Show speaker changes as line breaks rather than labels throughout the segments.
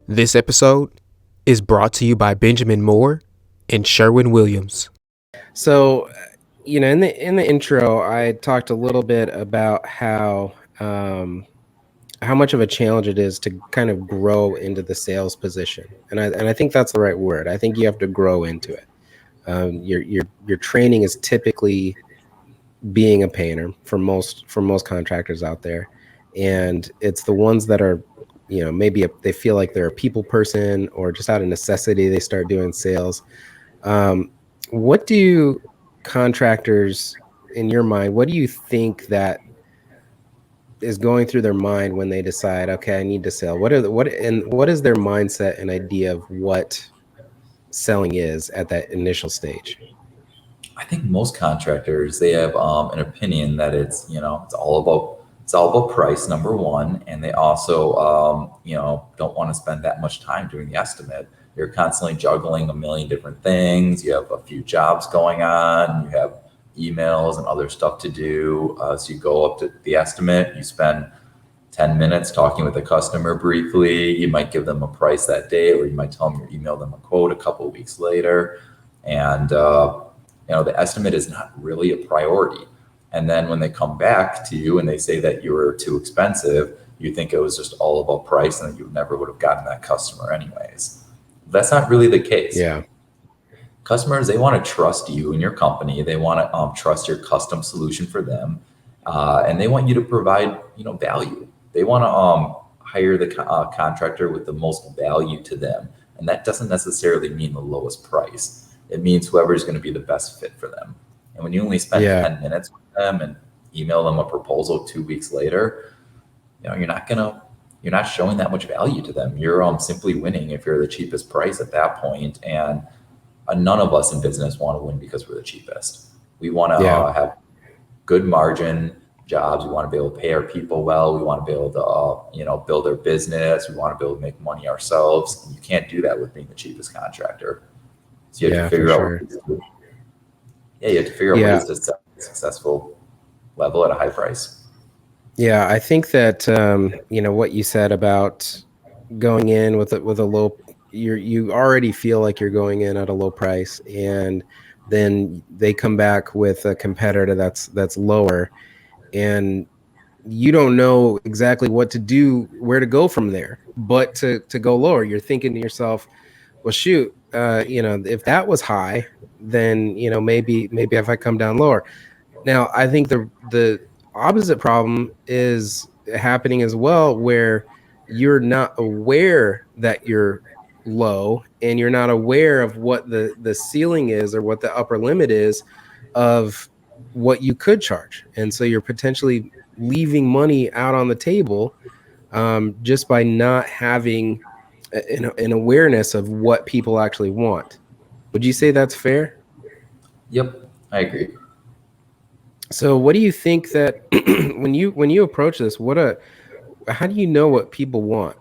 This episode is brought to you by Benjamin Moore and Sherwin Williams. So, in the intro, I talked a little bit about how much of a challenge it is to kind of grow into the sales position, and I think that's the right word. I think you have to grow into it. Your training is typically being a painter for most contractors out there, and it's the ones that are, maybe they feel like they're a people person, or just out of necessity they start doing sales. What do contractors, in your mind, what do you think that is going through their mind when they decide, okay, I need to sell? What is their mindset and idea of what selling is at that initial stage?
I think most contractors they have an opinion that it's all about price number one, and they also don't want to spend that much time doing the estimate. You're constantly juggling a million different things. You have a few jobs going on. You have emails and other stuff to do. So you go up to the estimate. You spend 10 minutes talking with the customer briefly. You might give them a price that day, or you might tell them you email them a quote a couple of weeks later, and the estimate is not really a priority. And then when they come back to you and they say that you were too expensive, you think it was just all about price and that you never would have gotten that customer anyways. That's not really the case.
Yeah.
Customers, they want to trust you and your company. They want to trust your custom solution for them, and they want you to provide value. They want to hire the contractor with the most value to them, and that doesn't necessarily mean the lowest price. It means whoever is going to be the best fit for them. And when you only spend
Yeah.
10 minutes with them and email them a proposal 2 weeks later, you're not showing that much value to them. You're simply winning if you're the cheapest price at that point. And none of us in business want to win because we're the cheapest. We want to
Yeah.
have good margin jobs. We want to be able to pay our people well. We want to be able to build their business. We want to be able to make money ourselves. And you can't do that with being the cheapest contractor. So you have to figure out ways to set a successful level at a high price.
Yeah, I think that what you said about going in with a low, you already feel like you're going in at a low price, and then they come back with a competitor that's lower, and you don't know exactly what to do, where to go from there, but to go lower. You're thinking to yourself, well, shoot, if that was high, then maybe if I come down lower. Now, I think the opposite problem is happening as well, where you're not aware that you're low, and you're not aware of what the ceiling is, or what the upper limit is of what you could charge. And so you're potentially leaving money out on the table, just by not having an awareness of what people actually want. Would you say that's fair?
Yep, I agree.
So what do you think that when you approach this, how do you know what people want?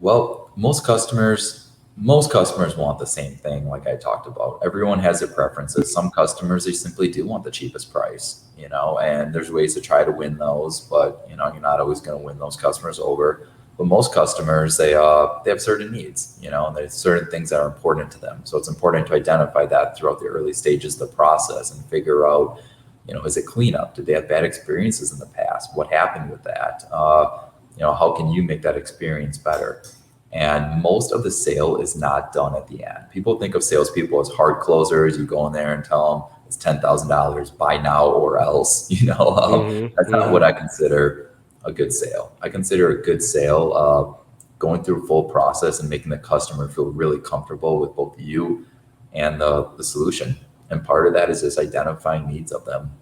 Well, most customers want the same thing, like I talked about. Everyone has their preferences. Some customers, they simply do want the cheapest price, and there's ways to try to win those, but you're not always going to win those customers over. But most customers, they have certain needs, and there's certain things that are important to them. So it's important to identify that throughout the early stages of the process and figure out, is it cleanup? Did they have bad experiences in the past? What happened with that? How can you make that experience better? And most of the sale is not done at the end. People think of salespeople as hard closers. You go in there and tell them it's $10,000, buy now or else. That's not what I consider a good sale. I consider a good sale going through a full process and making the customer feel really comfortable with both you and the solution. And part of that is just identifying needs of them.